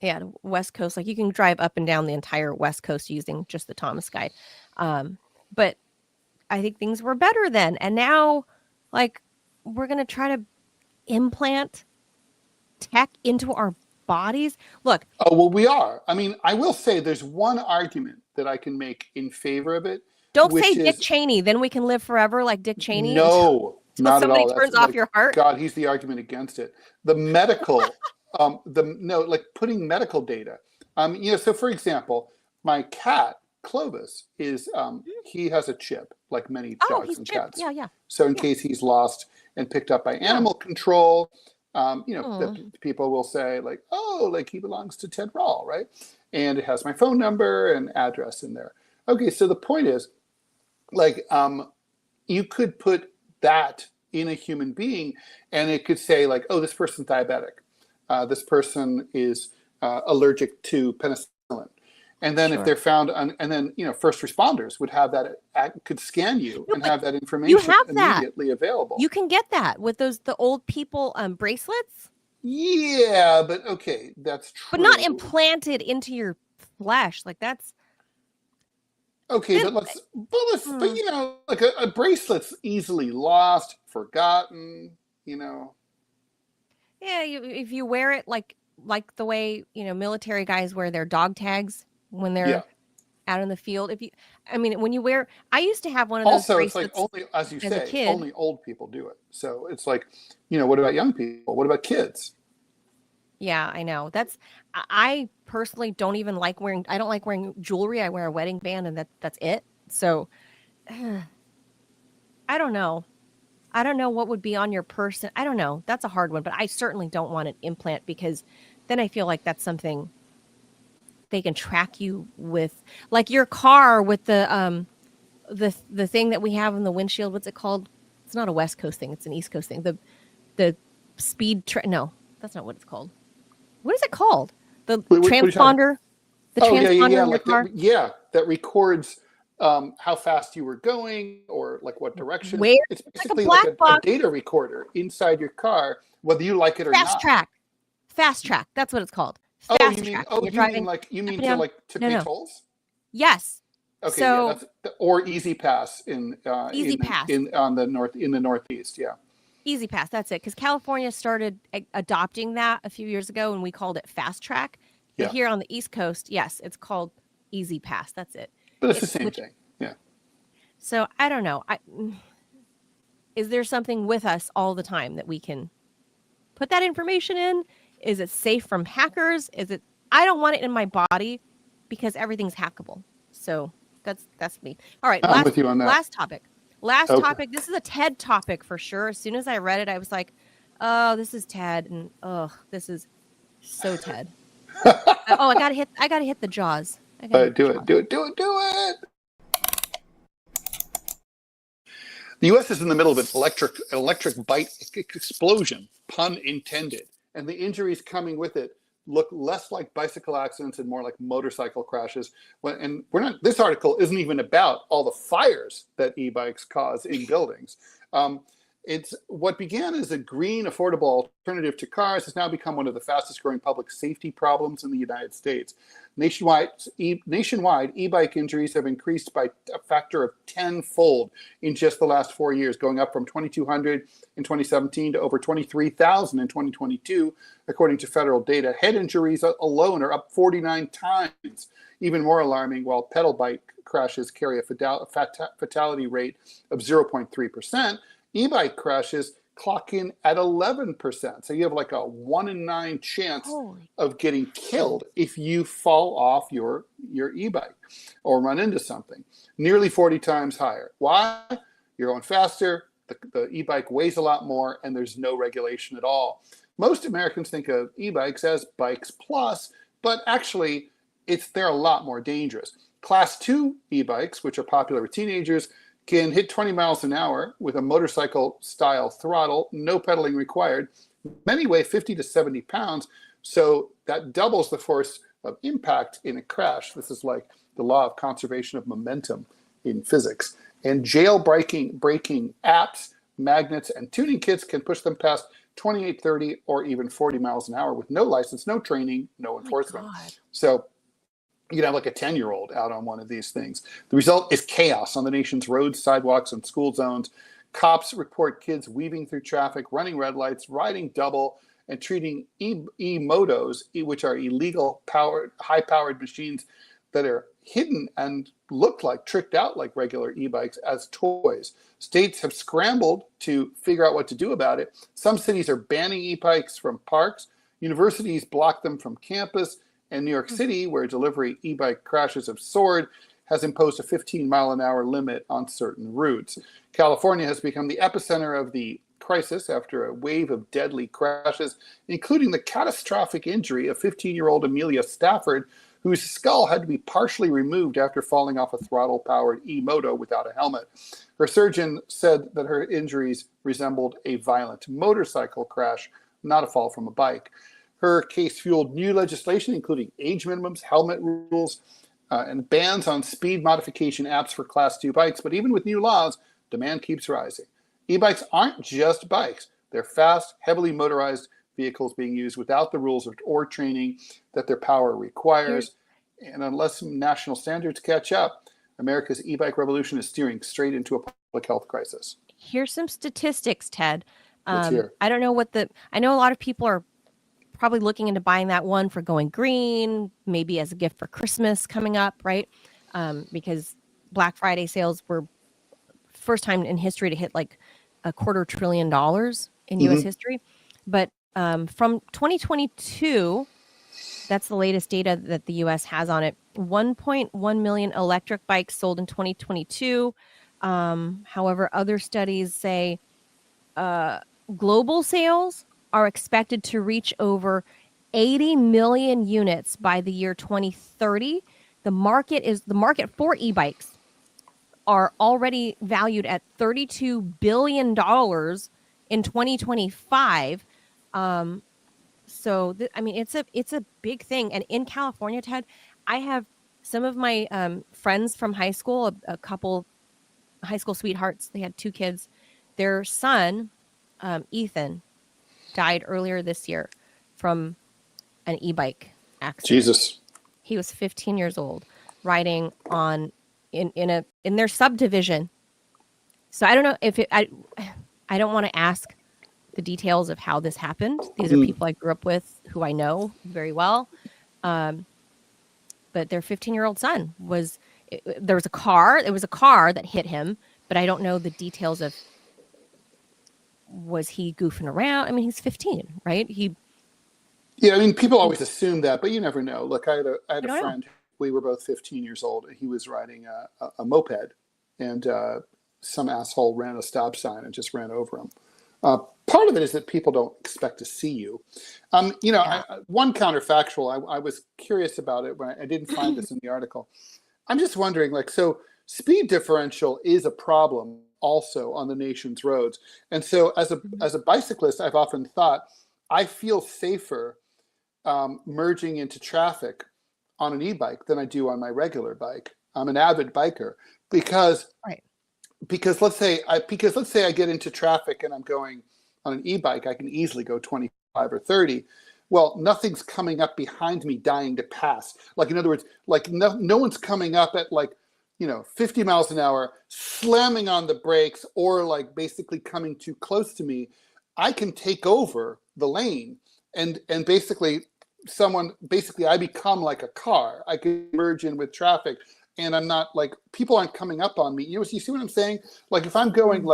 Yeah, West Coast. Like you can drive up and down the entire West Coast using just the Thomas Guide. But I think things were better then. And now, like, we're going to try to implant tech into our bodies. Look. Oh, well, we are. I mean, I will say there's one argument that I can make in favor of it. Don't say Dick Cheney. Then we can live forever like Dick Cheney. No, not at all. Somebody turns off your heart. God, he's the argument against it. The medical, like putting medical data. So for example, my cat Clovis is he has a chip, like many dogs and cats. Yeah. So in case he's lost and picked up by animal control, people will say like, oh, like he belongs to Ted Rall, right? And it has my phone number and address in there. Okay, so the point is, like, you could put that in a human being, and it could say like, oh, this person's diabetic, this person is allergic to penicillin. And then if they're found, and then, first responders would have that, could scan you and have that information immediately available. You can get that with the old people bracelets. Yeah, but okay, that's true. But not implanted into your flesh. Like that's. Okay, but like a bracelet's easily lost, forgotten, Yeah, if you wear it like the way, military guys wear their dog tags when they're out in the field. When you wear, I used to have one of those bracelets. Also, it's like only, as you say, only old people do it. So it's like, what about young people? What about kids? Yeah, I know. I personally don't even like wearing, I don't like wearing jewelry. I wear a wedding band and that's it. So I don't know. I don't know what would be on your person. I don't know. That's a hard one, but I certainly don't want an implant because then I feel like that's something they can track you with, like your car with the thing that we have in the windshield. What's it called? It's not a West Coast thing. It's an East Coast thing. The speed, no, that's not what it's called. What is it called? The transponder? The transponder in your car? That records how fast you were going or like what direction. Where? It's basically like a data recorder inside your car, whether you like it or not. Fast track. That's what it's called. You mean to pay tolls? Yes. Okay, so, or Easy Pass in the Northeast, yeah. Easy Pass, that's it. Because California started adopting that a few years ago, and we called it Fast Track. But here on the East Coast, yes, it's called Easy Pass. That's it. But it's the same thing, yeah. So I don't know. Is there something with us all the time that we can put that information in? Is it safe from hackers? I don't want it in my body because everything's hackable. So that's me. All right. I'm with you on that. Last topic. Topic. This is a TED topic for sure. As soon as I read it, I was like, oh, this is TED. And this is so TED. I gotta hit the jaws. Do it. The U.S. is in the middle of an electric bike explosion, pun intended. And the injuries coming with it look less like bicycle accidents and more like motorcycle crashes. This article isn't even about all the fires that e-bikes cause in buildings. It's what began as a green, affordable alternative to cars has now become one of the fastest growing public safety problems in the United States. Nationwide, e-bike injuries have increased by a factor of 10-fold in just the last 4 years, going up from 2,200 in 2017 to over 23,000 in 2022, according to federal data. Head injuries alone are up 49 times. Even more alarming, while pedal bike crashes carry a fatality rate of 0.3%, e-bike crashes clock in at 11%. So you have like a 1 in 9 chance of getting killed if you fall off your e-bike or run into something. Nearly 40 times higher. Why? You're going faster, the e-bike weighs a lot more, and there's no regulation at all. Most Americans think of e-bikes as bikes plus, but actually they're a lot more dangerous. Class 2 e-bikes, which are popular with teenagers, can hit 20 miles an hour with a motorcycle-style throttle, no pedaling required. Many weigh 50 to 70 pounds, so that doubles the force of impact in a crash. This is like the law of conservation of momentum in physics. And jailbreaking apps, magnets, and tuning kits can push them past 28, 30, or even 40 miles an hour with no license, no training, no enforcement. So you have like a 10-year-old out on one of these things. The result is chaos on the nation's roads, sidewalks, and school zones. Cops report kids weaving through traffic, running red lights, riding double, and treating e-motos, which are illegal high-powered machines that are hidden and look like, tricked out like regular e-bikes, as toys. States have scrambled to figure out what to do about it. Some cities are banning e-bikes from parks. Universities block them from campus. And New York City, where delivery e-bike crashes have soared, has imposed a 15-mile-an-hour limit on certain routes. California has become the epicenter of the crisis after a wave of deadly crashes, including the catastrophic injury of 15-year-old Amelia Stafford, whose skull had to be partially removed after falling off a throttle-powered e-moto without a helmet. Her surgeon said that her injuries resembled a violent motorcycle crash, not a fall from a bike. Her case fueled new legislation, including age minimums, helmet rules, and bans on speed modification apps for Class 2 bikes. But even with new laws, demand keeps rising. E-bikes aren't just bikes. They're fast, heavily motorized vehicles being used without the rules or training that their power requires. And unless national standards catch up, America's e-bike revolution is steering straight into a public health crisis. Here's some statistics, Ted. Let's hear. I don't know I know a lot of people are probably looking into buying that one for going green, maybe as a gift for Christmas coming up, right? Because Black Friday sales were first time in history to hit like $250 billion in U.S. history. But from 2022, that's the latest data that the U.S. has on it. 1.1 million electric bikes sold in 2022. However, other studies say global sales are expected to reach over 80 million units by the year 2030. The market for e-bikes are already valued at $32 billion in 2025. So it's a big thing. And in California, Ted, I have some of my friends from high school, a couple high school sweethearts. They had 2 kids. Their son, Ethan, died earlier this year from an e-bike accident. Jesus. He was 15 years old, riding on in their subdivision. So I don't know if I don't want to ask the details of how this happened. These are people I grew up with who I know very well. But their 15-year-old son there was a car that hit him, but I don't know the details of, was he goofing around? I mean, he's 15, right? Yeah, I mean, people always assume that, but you never know. Look, I had a friend, we were both 15 years old, and he was riding a moped, and some asshole ran a stop sign and just ran over him. Part of it is that people don't expect to see you. One counterfactual, I was curious about it when I didn't find this in the article. I'm just wondering, so speed differential is a problem also on the nation's roads. And so as a bicyclist, I've often thought I feel safer merging into traffic on an e-bike than I do on my regular bike. I'm an avid biker because let's say I get into traffic and I'm going on an e-bike, I can easily go 25 or 30. Well, nothing's coming up behind me dying to pass. Like, in other words, no one's coming up at 50 miles an hour, slamming on the brakes, or basically coming too close to me. I can take over the lane and basically I become like a car. I can merge in with traffic, and I'm not people aren't coming up on me. You see what I'm saying? If I'm going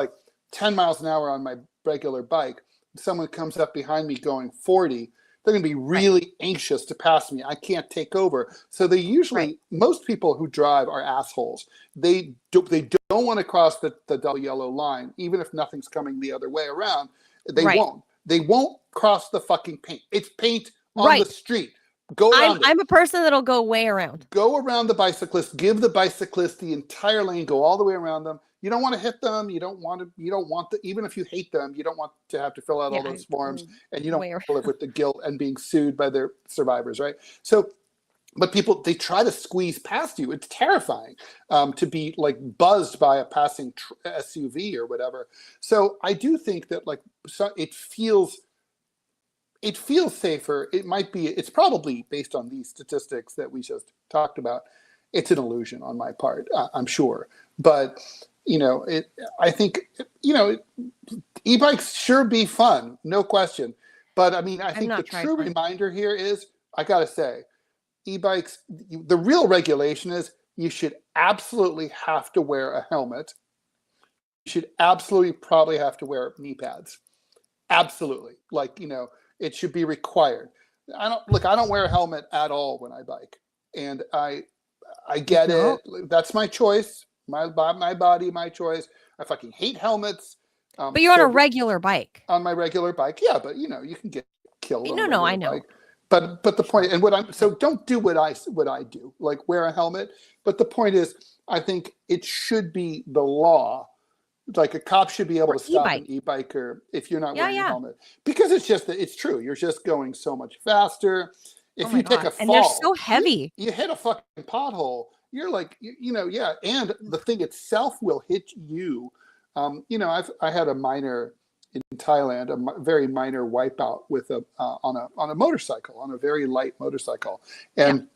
10 miles an hour on my regular bike, someone comes up behind me going 40, they're going to be really anxious to pass me. I can't take over. So they usually, most people who drive are assholes. They don't want to cross the double yellow line, even if nothing's coming the other way around. They won't. They won't cross the fucking paint. It's paint on the street. Go around. I'm a person that'll go way around. Go around the bicyclist. Give the bicyclist the entire lane. Go all the way around them. You don't want to hit them. You don't want to, even if you hate them, you don't want to have to fill out all those forms, and you don't want to live with the guilt and being sued by their survivors, right? So, but people, they try to squeeze past you. It's terrifying to be buzzed by a passing SUV or whatever. So I do think that it feels safer. It's probably based on these statistics that we just talked about. It's an illusion on my part, I'm sure. But I think e-bikes sure be fun, no question. But I mean, I think the true reminder here is, I gotta say, e-bikes, the real regulation is you should absolutely have to wear a helmet. You should absolutely probably have to wear knee pads. Absolutely. It should be required. I don't wear a helmet at all when I bike. And I get it. That's my choice. My body, my choice. I fucking hate helmets. But you're on a regular bike. On my regular bike, yeah. But you can get killed. No, I know. Bike. But the point, and don't do what I do, like wear a helmet. But the point is, I think it should be the law. Like a cop should be able to stop an e-biker if you're not wearing a helmet, because it's true. You're just going so much faster. If you take a fall, and they're so heavy, you hit a fucking pothole. You're like, and the thing itself will hit you. I had a minor in Thailand, a very minor wipeout with on a motorcycle, on a very light motorcycle, and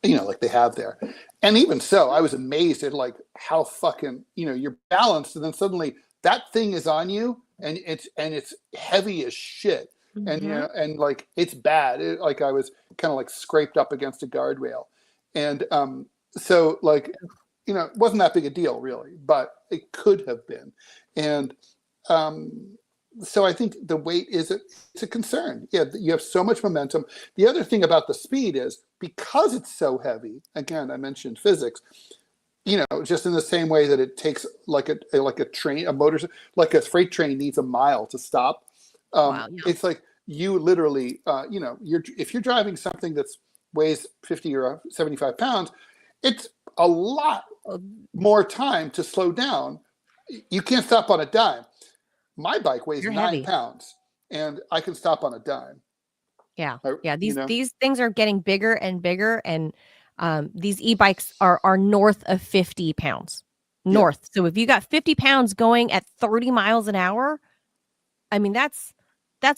like they have there. And even so, I was amazed at like how fucking you're balanced, and then suddenly that thing is on you, and it's heavy as shit, and and like it's bad. Like I was kind of like scraped up against a guardrail, and so like it wasn't that big a deal really, but it could have been, and so I think the weight it's a concern. Yeah, you have so much momentum. The other thing about the speed is because it's so heavy. Again, I mentioned physics. Just in the same way that it takes like a train, like a freight train needs a mile to stop. It's like you literally, if you're driving something that's weighs 50 or 75 pounds, it's a lot more time to slow down. You can't stop on a dime. My bike weighs 9 pounds, and I can stop on a dime. Yeah. These things are getting bigger and bigger, and these e-bikes are north of 50 pounds. North. So if you got 50 pounds going at 30 miles an hour, I mean that's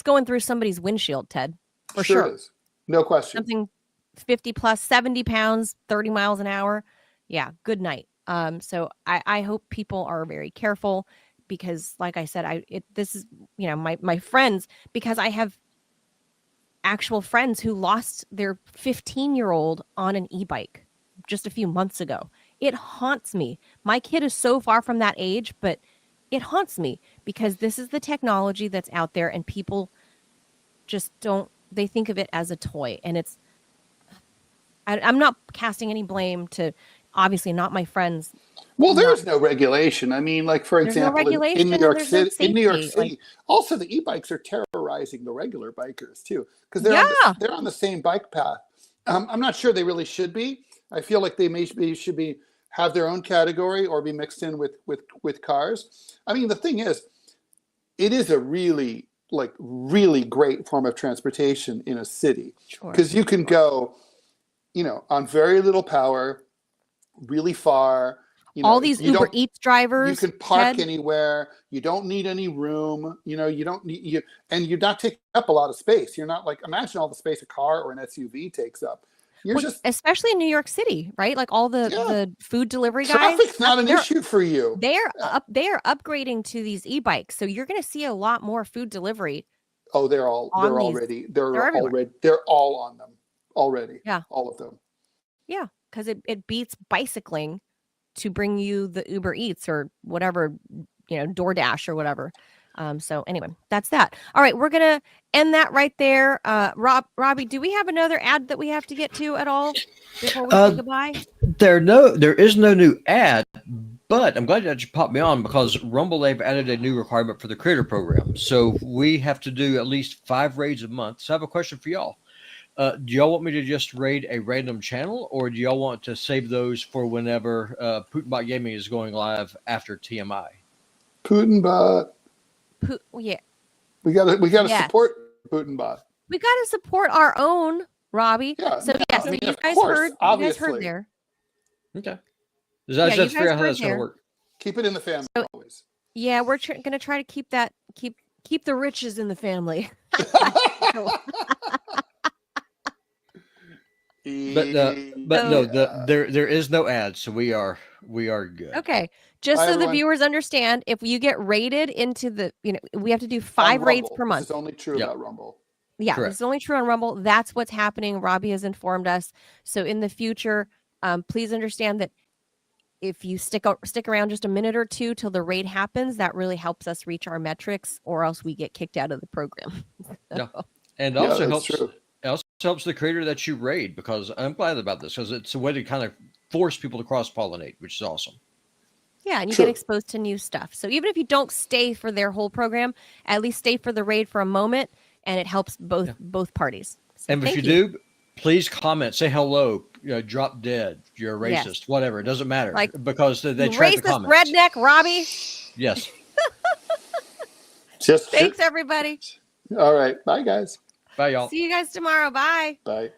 going through somebody's windshield, Ted. For sure. It is. No question. Something 50 plus 70 pounds, 30 miles an hour. Yeah. Good night. So I hope people are very careful. Because like I said, this is, my friends, because I have actual friends who lost their 15-year-old on an e-bike just a few months ago. It haunts me. My kid is so far from that age, but it haunts me because this is the technology that's out there and people just they think of it as a toy. And I'm not casting any blame to, obviously not my friends. Well, there's no regulation. I mean, like for example, in New York City, also the e-bikes are terrorizing the regular bikers too, because they're on the same bike path. I'm not sure they really should be. I feel like they should have their own category or be mixed in with cars. I mean, the thing is, it is a really great form of transportation in a city because you can go, on very little power, really far. All these Uber Eats drivers. You can park anywhere. You don't need any room. You don't need and you're not taking up a lot of space. You're not imagine all the space a car or an SUV takes up. Especially in New York City, right? Like all the food delivery guys. Traffic's not an issue for you. They are upgrading to everywhere. These e-bikes, so you're going to see a lot more food delivery. Oh, they're all on them already. Yeah, all of them. Yeah, because it beats bicycling to bring you the Uber Eats or whatever, DoorDash or whatever. So anyway, that's that. All right, we're going to end that right there. Robbie, do we have another ad that we have to get to at all before we say goodbye? There is no new ad, but I'm glad that you popped me on because Rumble, they've added a new requirement for the creator program. So we have to do at least 5 raids a month. So I have a question for y'all. Do y'all want me to just raid a random channel, or do y'all want to save those for whenever Putinbot Gaming is going live after TMI? Putinbot. Yeah. We gotta support Putinbot. We gotta support our own, Robbie. Yeah. So yes, you guys heard there. Okay. Let's figure out how that's gonna work. Keep it in the family always. Yeah, we're gonna try to keep the riches in the family. There is no ad, so we are good. Okay, just so the viewers understand, if you get raided into we have to do 5 raids per month. This is only true about Rumble. Yeah, this is only true on Rumble. That's what's happening. Robbie has informed us. So in the future, please understand that if you stick around just a minute or two till the raid happens, that really helps us reach our metrics, or else we get kicked out of the program. Yeah, and also helps. True. It also helps the creator that you raid, because I'm glad about this, because it's a way to kind of force people to cross-pollinate, which is awesome. Yeah, and you get exposed to new stuff. So even if you don't stay for their whole program, at least stay for the raid for a moment, and it helps both parties. So And if thank you do, please comment, say hello, drop dead, you're a Yes. racist, whatever. It doesn't matter, Like, because they You track the racist comments. redneck, Robbie. Yes. Just Thanks, everybody. all right. Bye, guys. Bye, y'all. See you guys tomorrow. Bye. Bye.